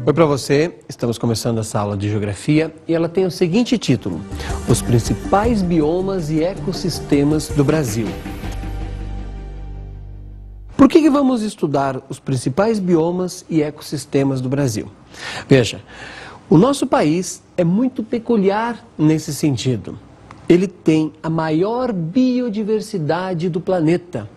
Oi para você, estamos começando essa aula de Geografia e ela tem o seguinte título: Os principais biomas e ecossistemas do Brasil. Por que vamos estudar os principais biomas e ecossistemas do Brasil? Veja, o nosso país é muito peculiar nesse sentido. Ele tem a maior biodiversidade do planeta.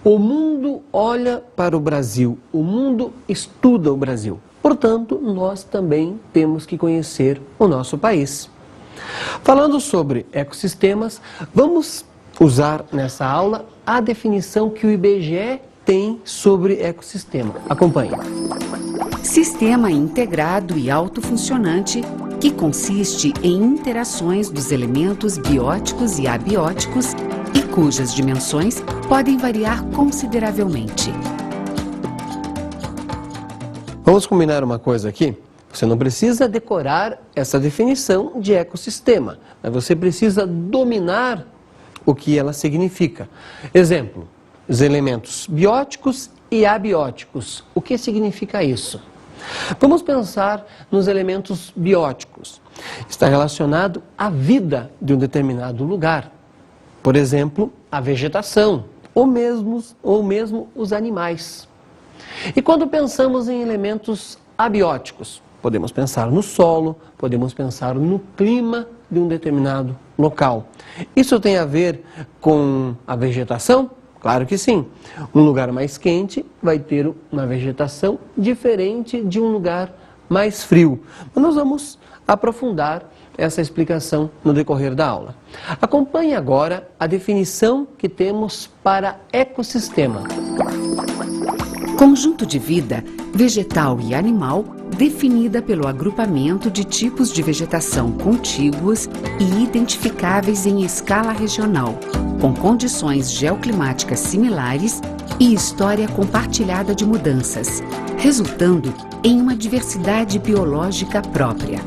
O mundo olha para o Brasil, o mundo estuda o Brasil. Portanto, nós também temos que conhecer o nosso país. Falando sobre ecossistemas, vamos usar nessa aula a definição que o IBGE tem sobre ecossistema. Acompanhe. Sistema integrado e autofuncionante que consiste em interações dos elementos bióticos e abióticos e cujas dimensões podem variar consideravelmente. Vamos combinar uma coisa aqui? Você não precisa decorar essa definição de ecossistema, mas você precisa dominar o que ela significa. Exemplo, os elementos bióticos e abióticos. O que significa isso? Vamos pensar nos elementos bióticos. Está relacionado à vida de um determinado lugar. Por exemplo, a vegetação, ou mesmo os animais. E quando pensamos em elementos abióticos, podemos pensar no solo, podemos pensar no clima de um determinado local. Isso tem a ver com a vegetação? Claro que sim. Um lugar mais quente vai ter uma vegetação diferente de um lugar mais frio. Mas nós vamos aprofundar essa explicação no decorrer da aula. Acompanhe agora a definição que temos para ecossistema. Conjunto de vida, vegetal e animal, definida pelo agrupamento de tipos de vegetação contíguos e identificáveis em escala regional, com condições geoclimáticas similares e história compartilhada de mudanças, resultando em uma diversidade biológica própria.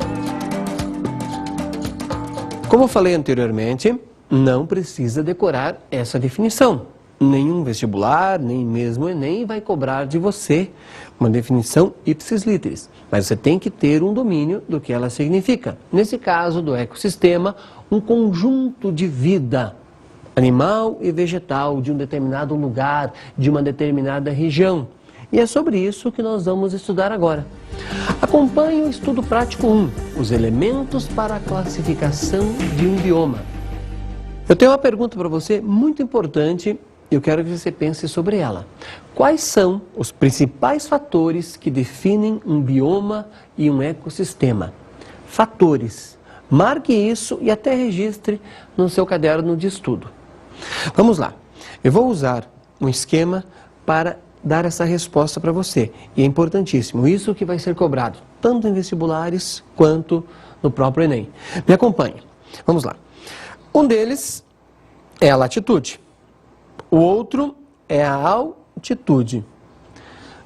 Como falei anteriormente, não precisa decorar essa definição. Nenhum vestibular, nem mesmo o Enem vai cobrar de você uma definição ipsis literis. Mas você tem que ter um domínio do que ela significa. Nesse caso do ecossistema, um conjunto de vida animal e vegetal de um determinado lugar, de uma determinada região. E é sobre isso que nós vamos estudar agora. Acompanhe o estudo prático 1, os elementos para a classificação de um bioma. Eu tenho uma pergunta para você muito importante. Eu quero que você pense sobre ela. Quais são os principais fatores que definem um bioma e um ecossistema? Fatores. Marque isso e até registre no seu caderno de estudo. Vamos lá. Eu vou usar um esquema para dar essa resposta para você. E é importantíssimo. Isso que vai ser cobrado, tanto em vestibulares quanto no próprio Enem. Me acompanhe. Vamos lá. Um deles é a latitude. O outro é a altitude.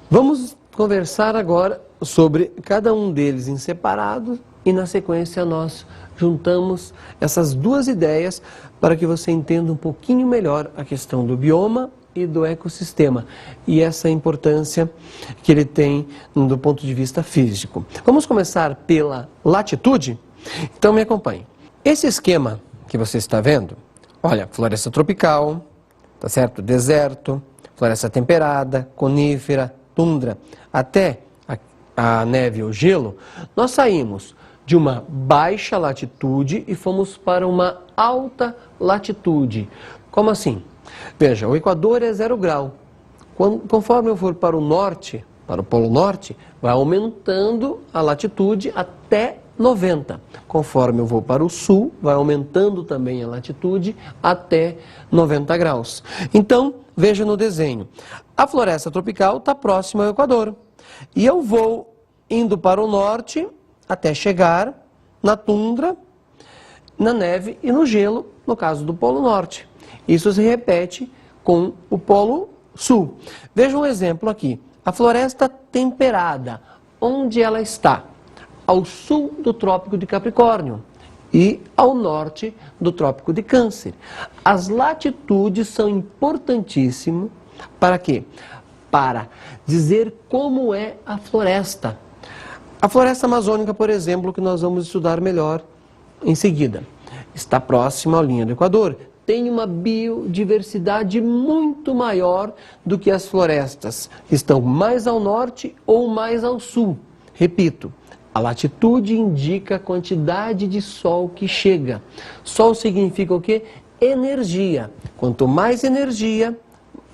Vamos conversar agora sobre cada um deles em separado e na sequência nós juntamos essas duas ideias para que você entenda um pouquinho melhor a questão do bioma e do ecossistema e essa importância que ele tem do ponto de vista físico. Vamos começar pela latitude? Então me acompanhe. Esse esquema que você está vendo, olha, floresta tropical, tá certo? Deserto, floresta temperada, conífera, tundra, até a neve ou gelo, nós saímos de uma baixa latitude e fomos para uma alta latitude. Como assim? Veja, o Equador é 0 grau. Conforme eu for para o norte, para o Polo Norte, vai aumentando a latitude até 90. Conforme eu vou para o sul, vai aumentando também a latitude até 90 graus. Então, veja no desenho. A floresta tropical está próxima ao Equador. E eu vou indo para o norte até chegar na tundra, na neve e no gelo, no caso do Polo Norte. Isso se repete com o Polo Sul. Veja um exemplo aqui. A floresta temperada, onde ela está? Ao sul do Trópico de Capricórnio e ao norte do Trópico de Câncer. As latitudes são importantíssimas para quê? Para dizer como é a floresta. A floresta amazônica, por exemplo, que nós vamos estudar melhor em seguida, está próxima à linha do Equador. Tem uma biodiversidade muito maior do que as florestas que estão mais ao norte ou mais ao sul. Repito, a latitude indica a quantidade de sol que chega. Sol significa o quê? Energia. Quanto mais energia,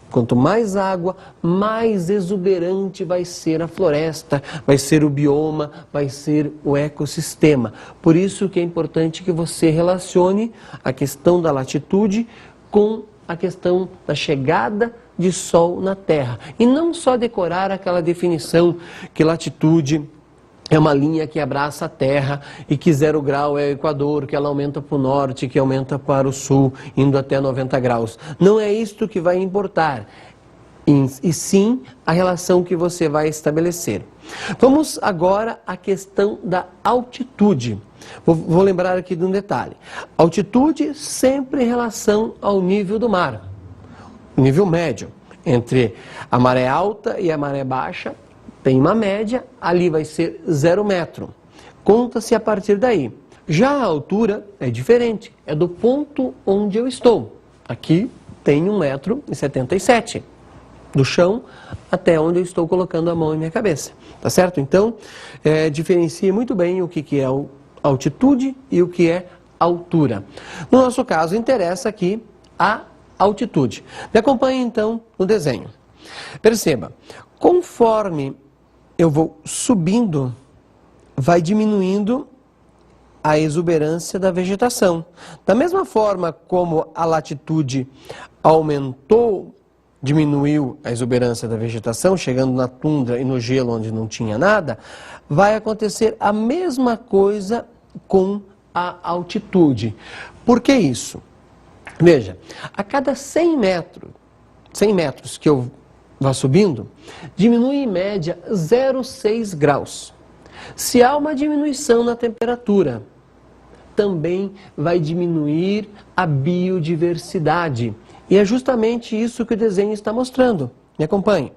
quanto mais água, mais exuberante vai ser a floresta, vai ser o bioma, vai ser o ecossistema. Por isso que é importante que você relacione a questão da latitude com a questão da chegada de sol na Terra. E não só decorar aquela definição que latitude é uma linha que abraça a Terra e que 0 grau é o Equador, que ela aumenta para o norte, que aumenta para o sul, indo até 90 graus. Não é isto que vai importar, e sim a relação que você vai estabelecer. Vamos agora à questão da altitude. Vou lembrar aqui de um detalhe. Altitude sempre em relação ao nível do mar, nível médio. Entre a maré alta e a maré baixa, tem uma média, ali vai ser 0 metro. Conta-se a partir daí. Já a altura é diferente, é do ponto onde eu estou. Aqui tem 1,77 m, do chão até onde eu estou colocando a mão em minha cabeça. Tá certo? Então, diferencia muito bem o que é altitude e o que é altura. No nosso caso, interessa aqui a altitude. Me acompanhe então no desenho. Perceba, conforme eu vou subindo, vai diminuindo a exuberância da vegetação. Da mesma forma como a latitude aumentou, diminuiu a exuberância da vegetação, chegando na tundra e no gelo onde não tinha nada, vai acontecer a mesma coisa com a altitude. Por que isso? Veja, a cada 100 metros que eu vá subindo, diminui em média 0,6 graus. Se há uma diminuição na temperatura, também vai diminuir a biodiversidade. E é justamente isso que o desenho está mostrando. Me acompanhe.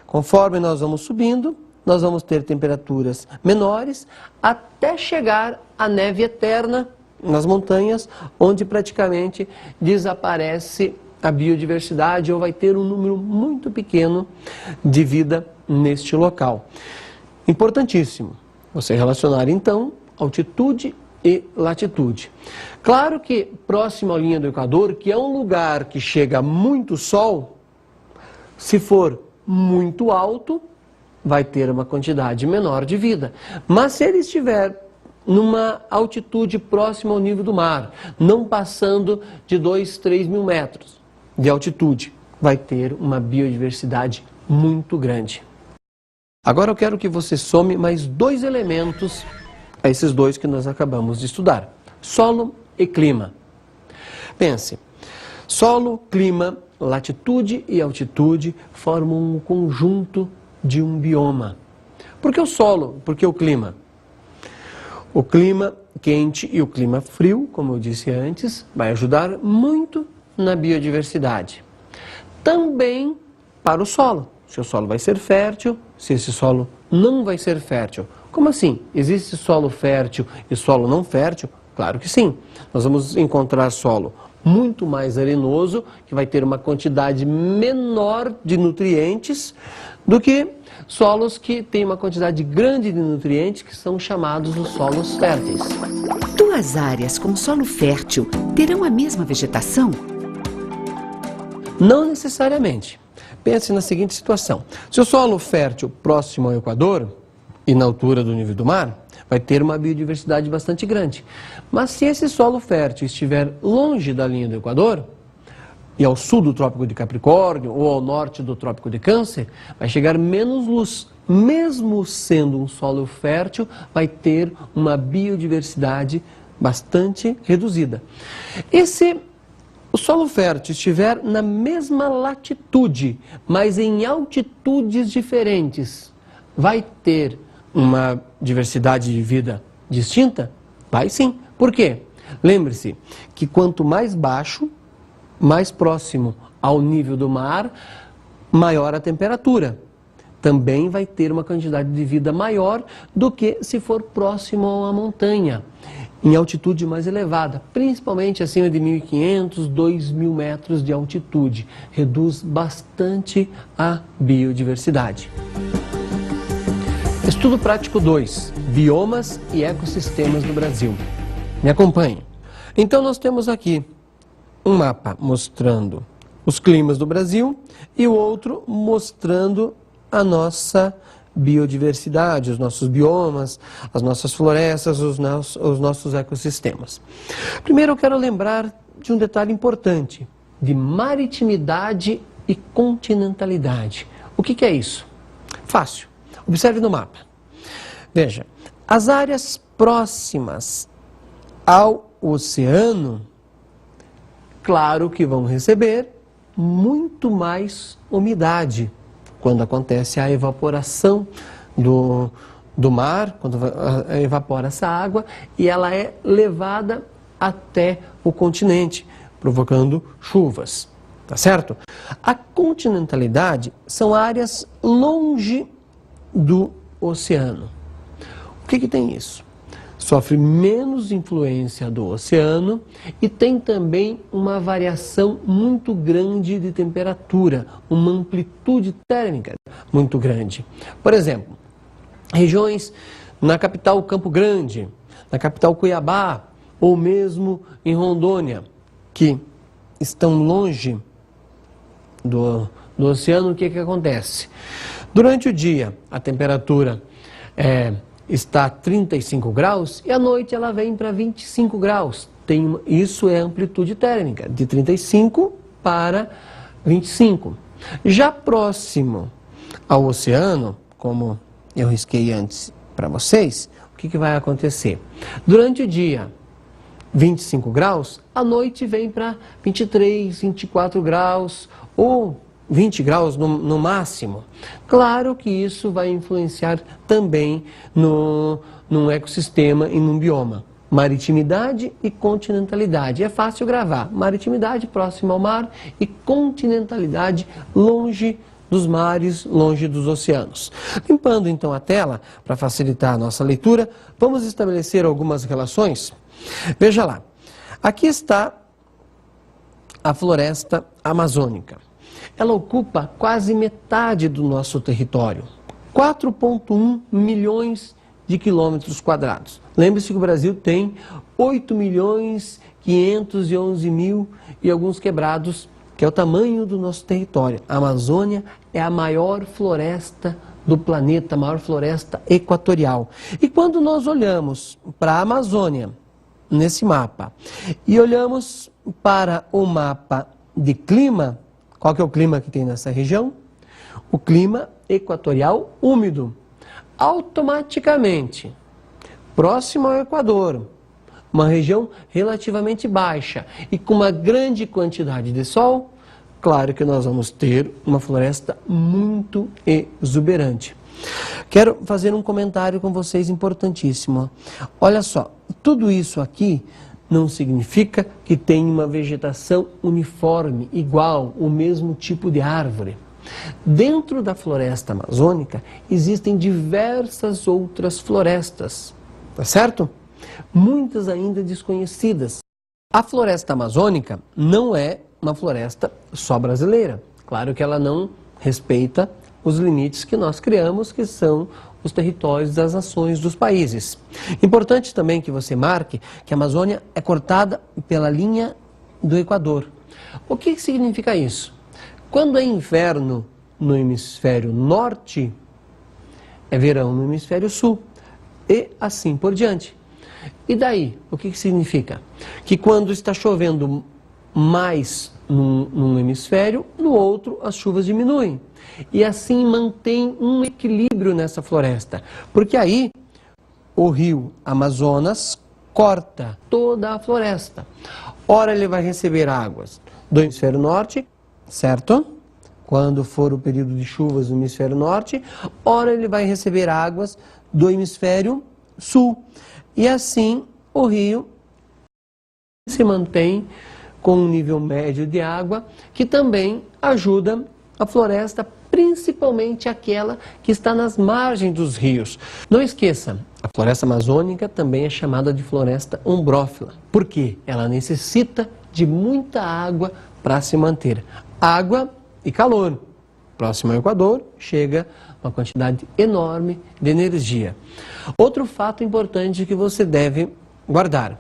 Conforme nós vamos subindo, nós vamos ter temperaturas menores até chegar à neve eterna nas montanhas, onde praticamente desaparece a biodiversidade ou vai ter um número muito pequeno de vida neste local. Importantíssimo você relacionar então altitude e latitude. Claro que próximo à linha do Equador, que é um lugar que chega muito sol, se for muito alto, vai ter uma quantidade menor de vida. Mas se ele estiver numa altitude próxima ao nível do mar, não passando de 2, 3 mil metros de altitude, vai ter uma biodiversidade muito grande. Agora eu quero que você some mais 2 elementos a esses 2 que nós acabamos de estudar: solo e clima. Pense, solo, clima, latitude e altitude formam um conjunto de um bioma. Por que o solo? Por que o clima? O clima quente e o clima frio, como eu disse antes, vai ajudar muito na biodiversidade. Também para o solo. Se o solo vai ser fértil, se esse solo não vai ser fértil. Como assim? Existe solo fértil e solo não fértil? Claro que sim. Nós vamos encontrar solo muito mais arenoso, que vai ter uma quantidade menor de nutrientes, do que solos que têm uma quantidade grande de nutrientes, que são chamados os solos férteis. 2 áreas com solo fértil terão a mesma vegetação? Não necessariamente. Pense na seguinte situação: se o solo fértil próximo ao Equador e na altura do nível do mar, vai ter uma biodiversidade bastante grande. Mas se esse solo fértil estiver longe da linha do Equador, e ao sul do Trópico de Capricórnio ou ao norte do Trópico de Câncer, vai chegar menos luz. Mesmo sendo um solo fértil, vai ter uma biodiversidade bastante reduzida. E se o solo fértil estiver na mesma latitude, mas em altitudes diferentes, vai ter uma diversidade de vida distinta? Vai sim. Por quê? Lembre-se que quanto mais baixo, mais próximo ao nível do mar, maior a temperatura. também vai ter uma quantidade de vida maior do que se for próximo a uma montanha, em altitude mais elevada, principalmente acima de 1.500, 2.000 metros de altitude. Reduz bastante a biodiversidade. Estudo prático 2, biomas e ecossistemas do Brasil. Me acompanhe. Então nós temos aqui um mapa mostrando os climas do Brasil e o outro mostrando a nossa biodiversidade, os nossos biomas, as nossas florestas, os nossos ecossistemas. Primeiro eu quero lembrar de um detalhe importante, de maritimidade e continentalidade. O que é isso? Fácil. Observe no mapa. Veja, as áreas próximas ao oceano, claro que vão receber muito mais umidade quando acontece a evaporação do mar, quando evapora essa água e ela é levada até o continente, provocando chuvas, tá certo? A continentalidade são áreas longe do oceano. O que tem isso? Sofre menos influência do oceano e tem também uma variação muito grande de temperatura, uma amplitude térmica muito grande. Por exemplo, regiões na capital Campo Grande, na capital Cuiabá, ou mesmo em Rondônia, que estão longe do oceano, o que acontece? Durante o dia, a temperatura está 35 graus e à noite ela vem para 25 graus. Isso é amplitude térmica, de 35 para 25. Já próximo ao oceano, como eu risquei antes para vocês, o que vai acontecer? Durante o dia, 25 graus, à noite vem para 23, 24 graus ou 20 graus no máximo. Claro que isso vai influenciar também num ecossistema e num bioma. Maritimidade e continentalidade. É fácil gravar. Maritimidade próxima ao mar e continentalidade longe dos mares, longe dos oceanos. Limpando então a tela, para facilitar a nossa leitura, vamos estabelecer algumas relações. Veja lá. Aqui está a floresta amazônica. Ela ocupa quase metade do nosso território, 4,1 milhões de quilômetros quadrados. Lembre-se que o Brasil tem 8.511.000 e alguns quebrados, que é o tamanho do nosso território. A Amazônia é a maior floresta do planeta, a maior floresta equatorial. E quando nós olhamos para a Amazônia, nesse mapa, e olhamos para o mapa de clima, qual que é o clima que tem nessa região? O clima equatorial úmido. Automaticamente, próximo ao Equador, uma região relativamente baixa e com uma grande quantidade de sol, claro que nós vamos ter uma floresta muito exuberante. Quero fazer um comentário com vocês importantíssimo. Olha só, tudo isso aqui não significa que tem uma vegetação uniforme, igual, o mesmo tipo de árvore. Dentro da floresta amazônica existem diversas outras florestas, tá certo? Muitas ainda desconhecidas. A floresta amazônica não é uma floresta só brasileira. Claro que ela não respeita os limites que nós criamos, que são os territórios das nações dos países. Importante também que você marque que a Amazônia é cortada pela linha do Equador. O que significa isso? Quando é inverno no hemisfério norte, é verão no hemisfério sul e assim por diante. E daí, o que significa? Que quando está chovendo mais num hemisfério, no outro as chuvas diminuem. E assim mantém um equilíbrio nessa floresta. Porque aí o rio Amazonas corta toda a floresta. Ora ele vai receber águas do hemisfério norte, certo? Quando for o período de chuvas no hemisfério norte, ora ele vai receber águas do hemisfério sul. E assim o rio se mantém com um nível médio de água, que também ajuda a floresta, principalmente aquela que está nas margens dos rios. Não esqueça, a floresta amazônica também é chamada de floresta ombrófila. Por quê? Ela necessita de muita água para se manter. Água e calor. Próximo ao Equador, chega uma quantidade enorme de energia. Outro fato importante que você deve guardar.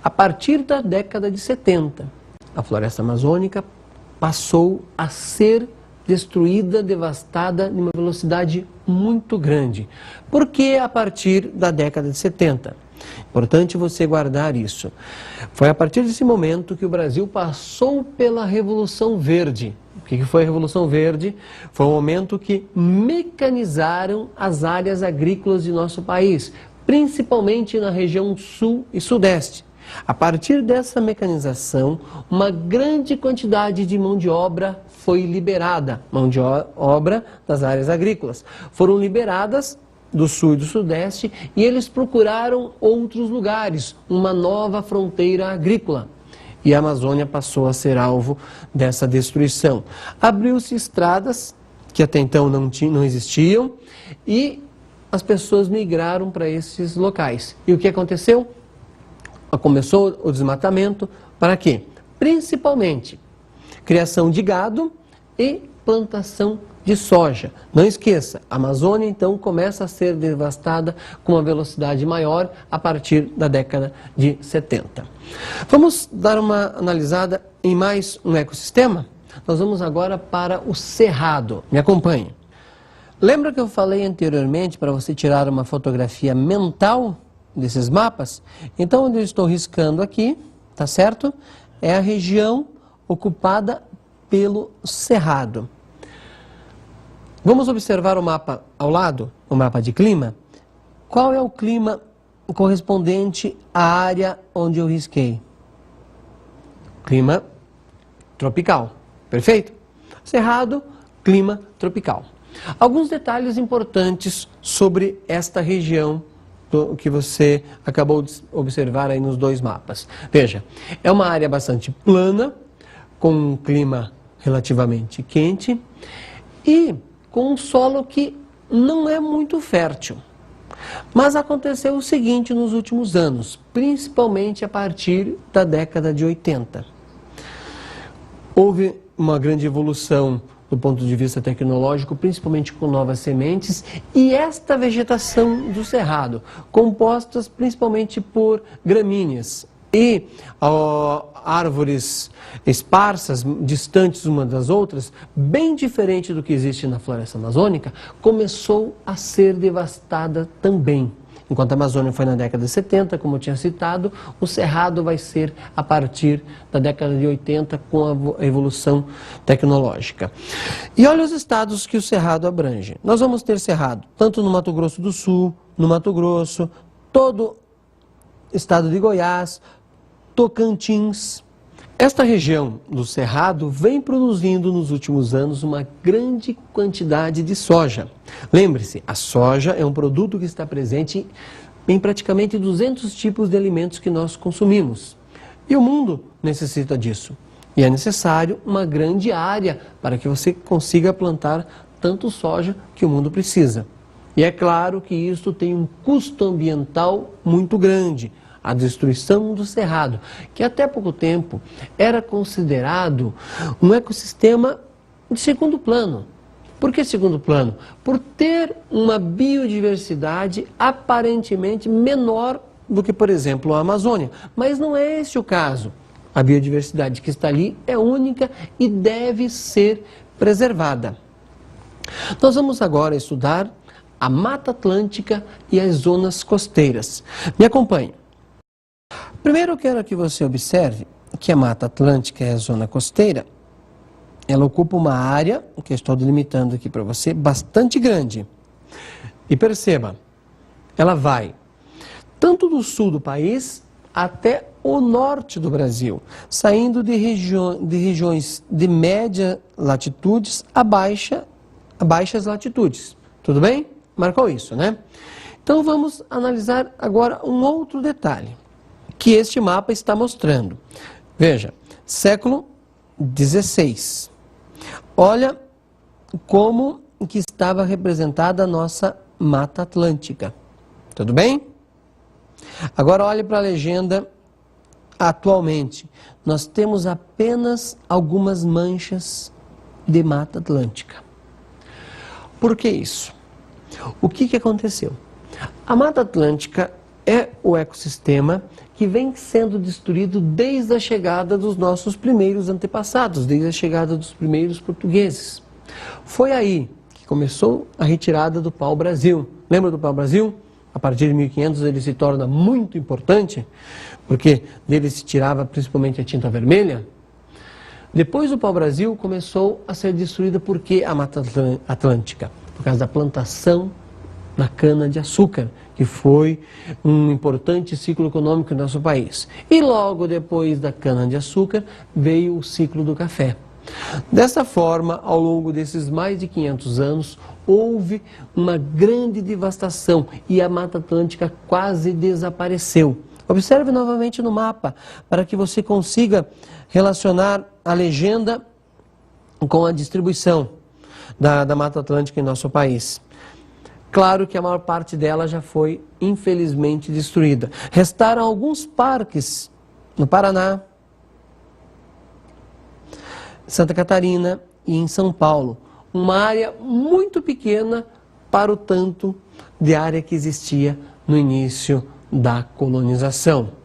A partir da década de 70, a floresta amazônica passou a ser destruída, devastada em uma velocidade muito grande. Por que a partir da década de 70? Importante você guardar isso. Foi a partir desse momento que o Brasil passou pela Revolução Verde. O que foi a Revolução Verde? Foi o momento que mecanizaram as áreas agrícolas de nosso país, principalmente na região sul e sudeste. A partir dessa mecanização, uma grande quantidade de mão de obra foi liberada, mão de obra das áreas agrícolas. Foram liberadas do sul e do sudeste e eles procuraram outros lugares, uma nova fronteira agrícola. E a Amazônia passou a ser alvo dessa destruição. Abriu-se estradas que até então não existiam e as pessoas migraram para esses locais. E o que aconteceu? Começou o desmatamento, para quê? Principalmente criação de gado e plantação de soja. Não esqueça, a Amazônia então começa a ser devastada com uma velocidade maior a partir da década de 70. Vamos dar uma analisada em mais um ecossistema? Nós vamos agora para o Cerrado. Me acompanhe. Lembra que eu falei anteriormente para você tirar uma fotografia mental desses mapas? Então, onde eu estou riscando aqui, tá certo? É a região ocupada pelo Cerrado. Vamos observar o mapa ao lado, o mapa de clima. Qual é o clima correspondente à área onde eu risquei? Clima tropical, perfeito? Cerrado, clima tropical. Alguns detalhes importantes sobre esta região que você acabou de observar aí nos dois mapas. Veja, é uma área bastante plana, com um clima relativamente quente e com um solo que não é muito fértil. Mas aconteceu o seguinte nos últimos anos, principalmente a partir da década de 80. Houve uma grande evolução do ponto de vista tecnológico, principalmente com novas sementes, e esta vegetação do cerrado, compostas principalmente por gramíneas e árvores esparsas, distantes umas das outras, bem diferente do que existe na floresta amazônica, começou a ser devastada também. Enquanto a Amazônia foi na década de 70, como eu tinha citado, o Cerrado vai ser a partir da década de 80 com a evolução tecnológica. E olha os estados que o Cerrado abrange. Nós vamos ter Cerrado tanto no Mato Grosso do Sul, no Mato Grosso, todo o estado de Goiás, Tocantins. Esta região do Cerrado vem produzindo nos últimos anos uma grande quantidade de soja. Lembre-se, a soja é um produto que está presente em praticamente 200 tipos de alimentos que nós consumimos. E o mundo necessita disso. E é necessário uma grande área para que você consiga plantar tanto soja que o mundo precisa. E é claro que isso tem um custo ambiental muito grande. A destruição do cerrado, que até pouco tempo era considerado um ecossistema de segundo plano. Por que segundo plano? Por ter uma biodiversidade aparentemente menor do que, por exemplo, a Amazônia. Mas não é esse o caso. A biodiversidade que está ali é única e deve ser preservada. Nós vamos agora estudar a Mata Atlântica e as zonas costeiras. Me acompanhe. Primeiro eu quero que você observe que a Mata Atlântica e a zona costeira, ela ocupa uma área, que eu estou delimitando aqui para você, bastante grande. E perceba, ela vai tanto do sul do país até o norte do Brasil, saindo de regiões de média latitudes a baixas latitudes. Tudo bem? Marcou isso, né? Então vamos analisar agora um outro detalhe que este mapa está mostrando. Veja, século XVI. Olha como que estava representada a nossa Mata Atlântica. Tudo bem? Agora olhe para a legenda atualmente. Nós temos apenas algumas manchas de Mata Atlântica. Por que isso? O que aconteceu? A Mata Atlântica é o ecossistema que vem sendo destruído desde a chegada dos nossos primeiros antepassados, desde a chegada dos primeiros portugueses. Foi aí que começou a retirada do pau-brasil. Lembra do pau-brasil? A partir de 1500 ele se torna muito importante, porque dele se tirava principalmente a tinta vermelha. Depois do pau-brasil começou a ser destruída por que a Mata Atlântica? Por causa da plantação da cana-de-açúcar, que foi um importante ciclo econômico do nosso país. E logo depois da cana-de-açúcar veio o ciclo do café. Dessa forma, ao longo desses mais de 500 anos, houve uma grande devastação e a Mata Atlântica quase desapareceu. Observe novamente no mapa, para que você consiga relacionar a legenda com a distribuição da Mata Atlântica em nosso país. Claro que a maior parte dela já foi, infelizmente, destruída. Restaram alguns parques no Paraná, Santa Catarina e em São Paulo. Uma área muito pequena para o tanto de área que existia no início da colonização.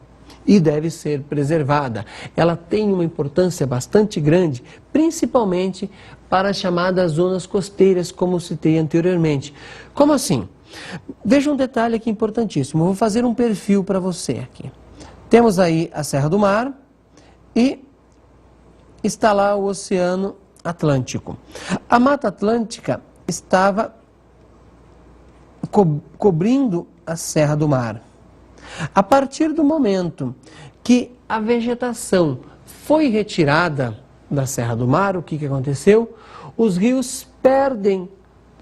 E deve ser preservada. Ela tem uma importância bastante grande, principalmente para as chamadas zonas costeiras, como citei anteriormente. Como assim? Veja um detalhe aqui importantíssimo. Eu vou fazer um perfil para você aqui. Temos aí a Serra do Mar e está lá o Oceano Atlântico. A Mata Atlântica estava cobrindo a Serra do Mar. A partir do momento que a vegetação foi retirada da Serra do Mar, o que aconteceu? Os rios perdem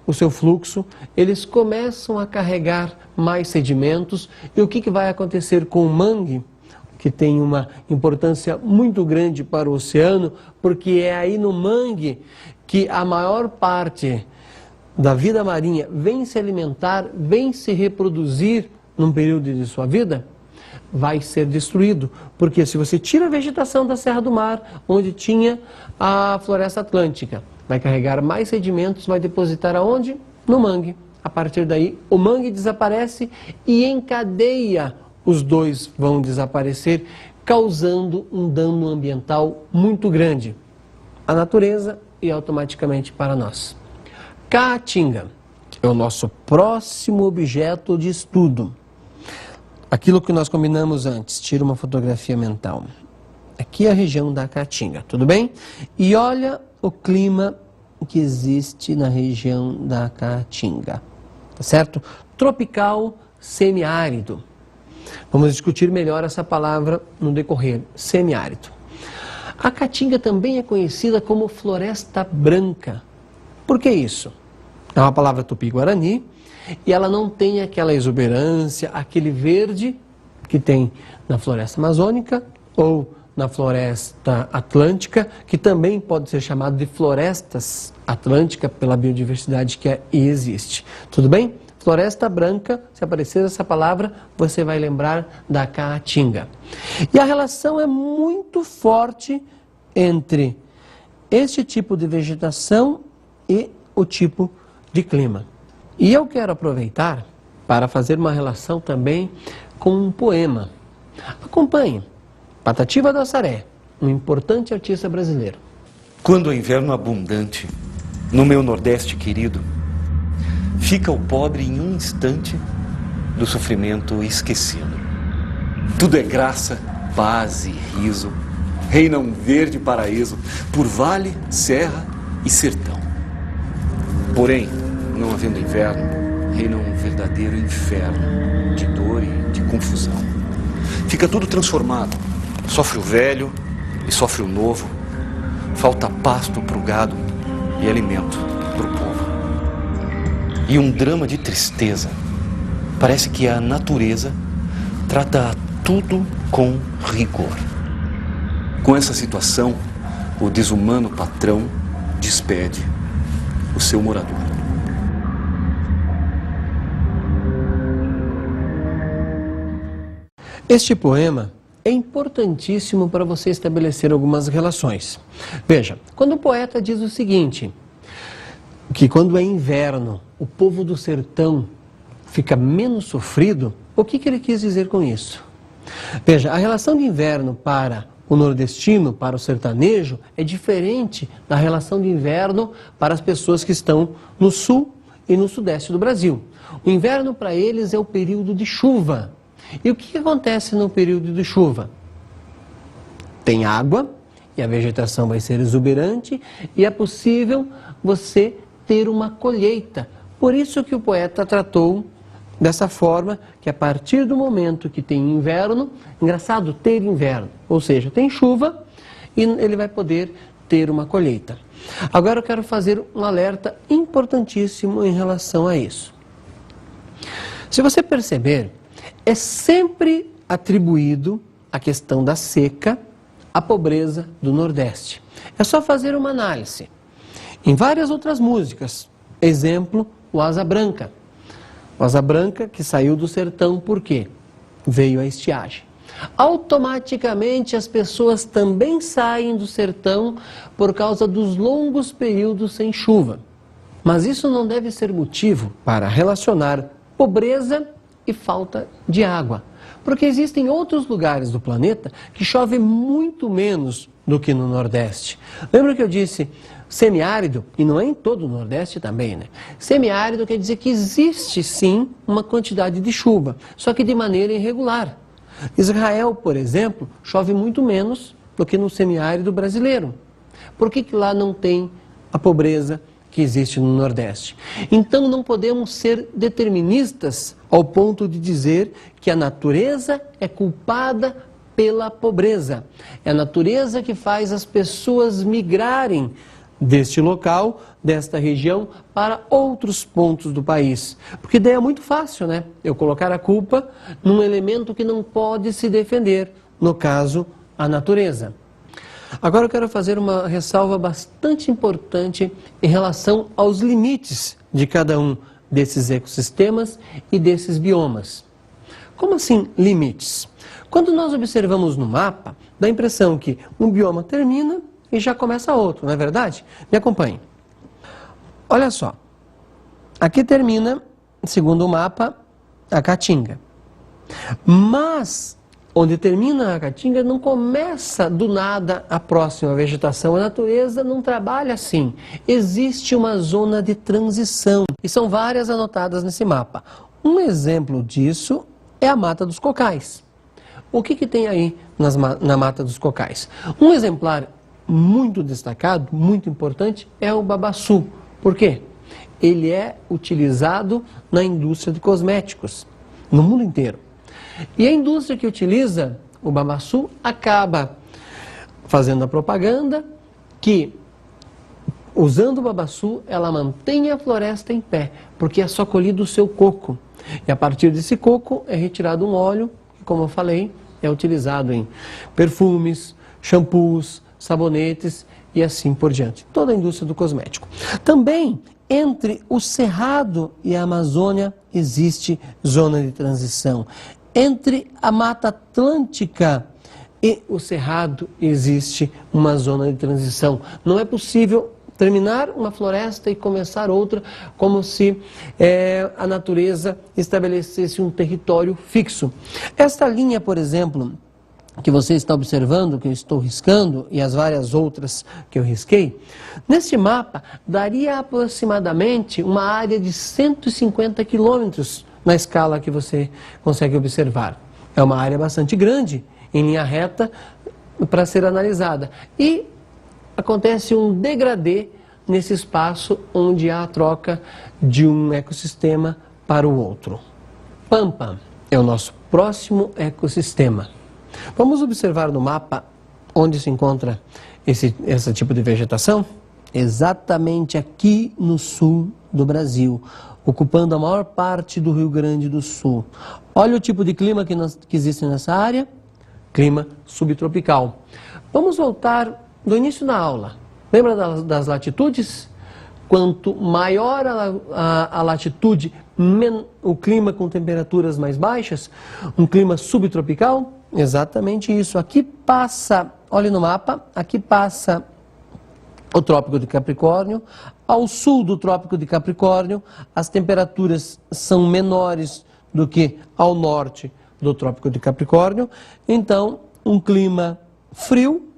o seu fluxo, eles começam a carregar mais sedimentos. E o que vai acontecer com o mangue, que tem uma importância muito grande para o oceano, porque é aí no mangue que a maior parte da vida marinha vem se alimentar, vem se reproduzir num período de sua vida, vai ser destruído. Porque se você tira a vegetação da Serra do Mar, onde tinha a floresta atlântica, vai carregar mais sedimentos, vai depositar aonde? No mangue. A partir daí, o mangue desaparece e em cadeia os dois vão desaparecer, causando um dano ambiental muito grande à natureza e automaticamente para nós. Caatinga é o nosso próximo objeto de estudo. Aquilo que nós combinamos antes, tira uma fotografia mental. Aqui é a região da Caatinga, tudo bem? E olha o clima que existe na região da Caatinga, tá certo? Tropical semiárido. Vamos discutir melhor essa palavra no decorrer, semiárido. A Caatinga também é conhecida como floresta branca. Por que isso? É uma palavra tupi-guarani e ela não tem aquela exuberância, aquele verde que tem na floresta amazônica ou na floresta atlântica, que também pode ser chamado de florestas atlânticas pela biodiversidade que existe. Tudo bem? Floresta branca, se aparecer essa palavra, você vai lembrar da Caatinga. E a relação é muito forte entre este tipo de vegetação e o tipo de clima. E eu quero aproveitar para fazer uma relação também com um poema. Acompanhe. Patativa do Assaré, um importante artista brasileiro. Quando é inverno abundante, no meu Nordeste querido, fica o pobre em um instante do sofrimento esquecido. Tudo é graça, paz e riso, reina um verde paraíso por vale, serra e sertão. Porém, não havendo inverno, reina um verdadeiro inferno de dor e de confusão. Fica tudo transformado, sofre o velho e sofre o novo, falta pasto para o gado e alimento para o povo. E um drama de tristeza. Parece que a natureza trata tudo com rigor. Com essa situação, o desumano patrão despede os seu morador. Este poema é importantíssimo para você estabelecer algumas relações. Veja, quando o poeta diz o seguinte, que quando é inverno, o povo do sertão fica menos sofrido, o que ele quis dizer com isso? Veja, a relação de inverno para o nordestino, para o sertanejo, é diferente da relação de inverno para as pessoas que estão no sul e no sudeste do Brasil. O inverno para eles é o período de chuva. E o que acontece no período de chuva? Tem água e a vegetação vai ser exuberante e é possível você ter uma colheita. Por isso que o poeta tratou dessa forma, que a partir do momento que tem inverno, engraçado ter inverno, ou seja, tem chuva e ele vai poder ter uma colheita. Agora eu quero fazer um alerta importantíssimo em relação a isso. Se você perceber, é sempre atribuído a questão da seca à pobreza do Nordeste. É só fazer uma análise. Em várias outras músicas, exemplo, o Asa Branca. O Asa Branca que saiu do sertão por quê? Veio a estiagem. Automaticamente as pessoas também saem do sertão por causa dos longos períodos sem chuva. Mas isso não deve ser motivo para relacionar pobreza e falta de água. Porque existem outros lugares do planeta que chove muito menos do que no Nordeste. Lembra que eu disse semiárido? E não é em todo o Nordeste também, né? Semiárido quer dizer que existe sim uma quantidade de chuva, só que de maneira irregular. Israel, por exemplo, chove muito menos do que no semiárido brasileiro. Por que lá não tem a pobreza que existe no Nordeste? Então não podemos ser deterministas ao ponto de dizer que a natureza é culpada pela pobreza. É a natureza que faz as pessoas migrarem deste local, desta região, para outros pontos do país. Porque daí é muito fácil, né? Eu colocar a culpa num elemento que não pode se defender, no caso, a natureza. Agora eu quero fazer uma ressalva bastante importante em relação aos limites de cada um desses ecossistemas e desses biomas. Como assim limites? Quando nós observamos no mapa, dá a impressão que um bioma termina e já começa outro, não é verdade? Me acompanhe. Olha só, aqui termina, segundo o mapa, a Caatinga. Mas onde termina a Caatinga não começa do nada a próxima vegetação. A natureza não trabalha assim. Existe uma zona de transição e são várias anotadas nesse mapa. Um exemplo disso é a Mata dos Cocais. O que tem aí na Mata dos Cocais? Um exemplar muito destacado, muito importante, é o babaçu. Por quê? Ele é utilizado na indústria de cosméticos, no mundo inteiro. E a indústria que utiliza o babaçu acaba fazendo a propaganda que, usando o babaçu, ela mantém a floresta em pé, porque é só colhido o seu coco. E a partir desse coco é retirado um óleo, que, como eu falei, é utilizado em perfumes, shampoos, sabonetes e assim por diante. Toda a indústria do cosmético. Também, entre o Cerrado e a Amazônia, existe zona de transição. Entre a Mata Atlântica e o Cerrado existe uma zona de transição. Não é possível terminar uma floresta e começar outra como se a natureza estabelecesse um território fixo. Esta linha, por exemplo, que você está observando, que eu estou riscando, e as várias outras que eu risquei, neste mapa daria aproximadamente uma área de 150 quilômetros na escala que você consegue observar. É uma área bastante grande, em linha reta, para ser analisada. E acontece um degradê nesse espaço onde há a troca de um ecossistema para o outro. Pampa é o nosso próximo ecossistema. Vamos observar no mapa onde se encontra esse tipo de vegetação? Exatamente aqui no sul do Brasil, ocupando a maior parte do Rio Grande do Sul. Olha o tipo de clima que existe nessa área, clima subtropical. Vamos voltar do início da aula. Lembra das latitudes? quanto maior a latitude, o clima com temperaturas mais baixas, um clima subtropical, exatamente isso. Aqui passa, olhe no mapa, aqui passa o Trópico de Capricórnio. Ao sul do Trópico de Capricórnio, as temperaturas são menores do que ao norte do Trópico de Capricórnio. Então, um clima frio,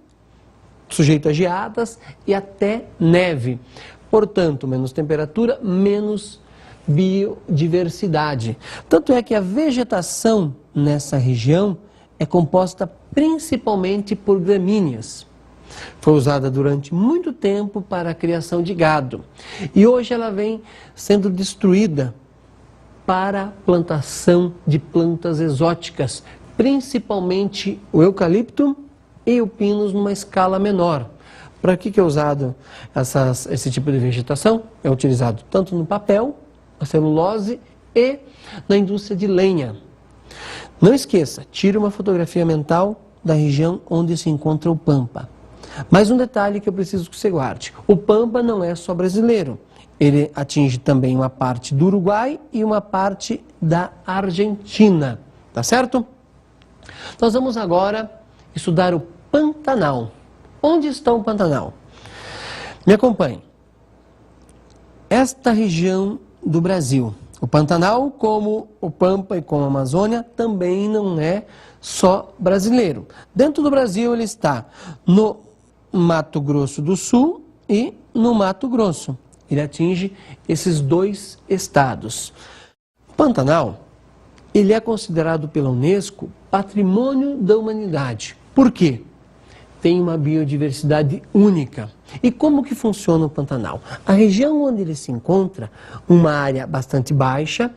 sujeito a geadas e até neve. Portanto, menos temperatura, menos biodiversidade. Tanto é que a vegetação nessa região é composta principalmente por gramíneas. Foi usada durante muito tempo para a criação de gado. E hoje ela vem sendo destruída para a plantação de plantas exóticas, principalmente o eucalipto e o pinus numa escala menor. Para que é usado esse tipo de vegetação? É utilizado tanto no papel, na celulose e na indústria de lenha. Não esqueça, tire uma fotografia mental da região onde se encontra o Pampa. Mais um detalhe que eu preciso que você guarde. O Pampa não é só brasileiro. Ele atinge também uma parte do Uruguai e uma parte da Argentina. Tá certo? Nós vamos agora estudar o Pantanal. Onde está o Pantanal? Me acompanhe. Esta região do Brasil, o Pantanal, como o Pampa e como a Amazônia, também não é só brasileiro. Dentro do Brasil ele está no Mato Grosso do Sul e no Mato Grosso. Ele atinge esses dois estados. O Pantanal, ele é considerado pela Unesco Patrimônio da Humanidade. Por quê? Tem uma biodiversidade única. E como que funciona o Pantanal? A região onde ele se encontra, uma área bastante baixa,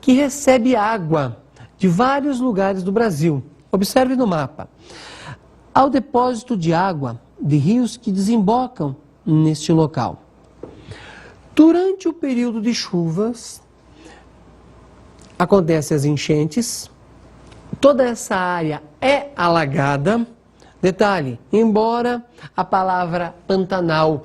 que recebe água de vários lugares do Brasil. Observe no mapa. Há o depósito de água de rios que desembocam neste local. Durante o período de chuvas, acontecem as enchentes, toda essa área é alagada. Detalhe, embora a palavra Pantanal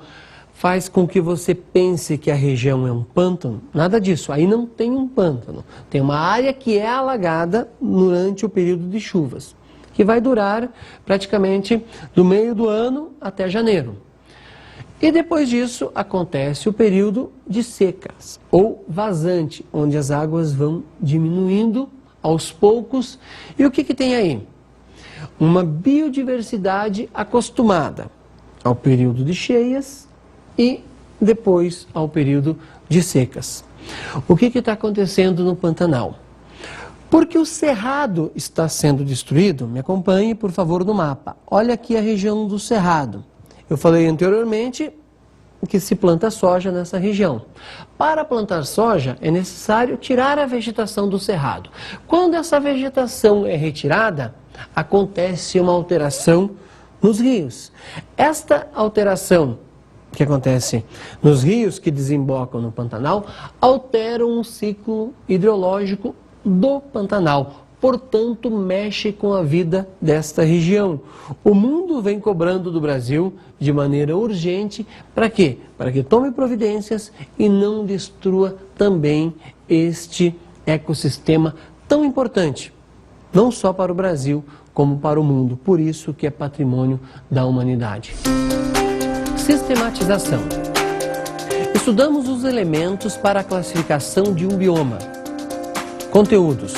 faz com que você pense que a região é um pântano, nada disso, aí não tem um pântano. Tem uma área que é alagada durante o período de chuvas, que vai durar praticamente do meio do ano até janeiro. E depois disso acontece o período de secas, ou vazante, onde as águas vão diminuindo aos poucos. E o que tem aí? Uma biodiversidade acostumada ao período de cheias e depois ao período de secas. O que está acontecendo no Pantanal? Porque o cerrado está sendo destruído, me acompanhe por favor no mapa. Olha aqui a região do cerrado. Eu falei anteriormente que se planta soja nessa região. Para plantar soja é necessário tirar a vegetação do cerrado. Quando essa vegetação é retirada, acontece uma alteração nos rios. Esta alteração que acontece nos rios que desembocam no Pantanal alteram o ciclo hidrológico do Pantanal. Portanto, mexe com a vida desta região. O mundo vem cobrando do Brasil de maneira urgente, para quê? Para que tome providências e não destrua também este ecossistema tão importante, não só para o Brasil, como para o mundo. Por isso que é patrimônio da humanidade. Sistematização. Estudamos os elementos para a classificação de um bioma. Conteúdos.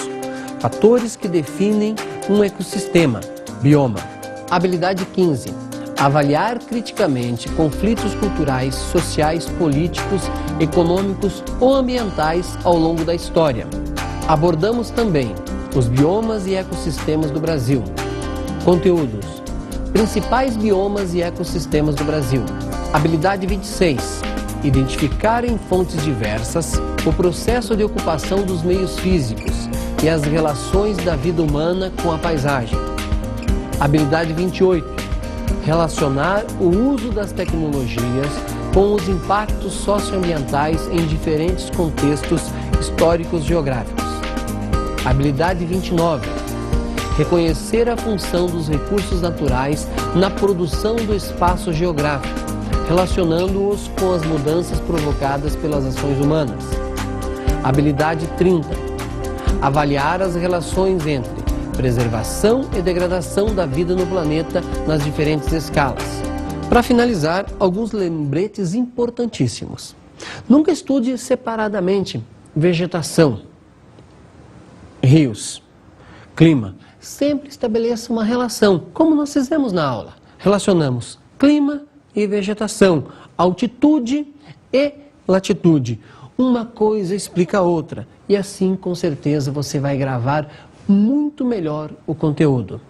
Fatores que definem um ecossistema, bioma. Habilidade 15. Avaliar criticamente conflitos culturais, sociais, políticos, econômicos ou ambientais ao longo da história. Abordamos também os biomas e ecossistemas do Brasil. Conteúdos. Principais biomas e ecossistemas do Brasil. Habilidade 26. Identificar em fontes diversas o processo de ocupação dos meios físicos e as relações da vida humana com a paisagem. Habilidade 28. Relacionar o uso das tecnologias com os impactos socioambientais em diferentes contextos históricos geográficos. Habilidade 29. Reconhecer a função dos recursos naturais na produção do espaço geográfico, relacionando-os com as mudanças provocadas pelas ações humanas. Habilidade 30. Avaliar as relações entre preservação e degradação da vida no planeta nas diferentes escalas. Para finalizar, alguns lembretes importantíssimos. Nunca estude separadamente vegetação, rios, clima. Sempre estabeleça uma relação, como nós fizemos na aula. Relacionamos clima e vegetação, altitude e latitude. Uma coisa explica a outra e assim, com certeza, você vai gravar muito melhor o conteúdo.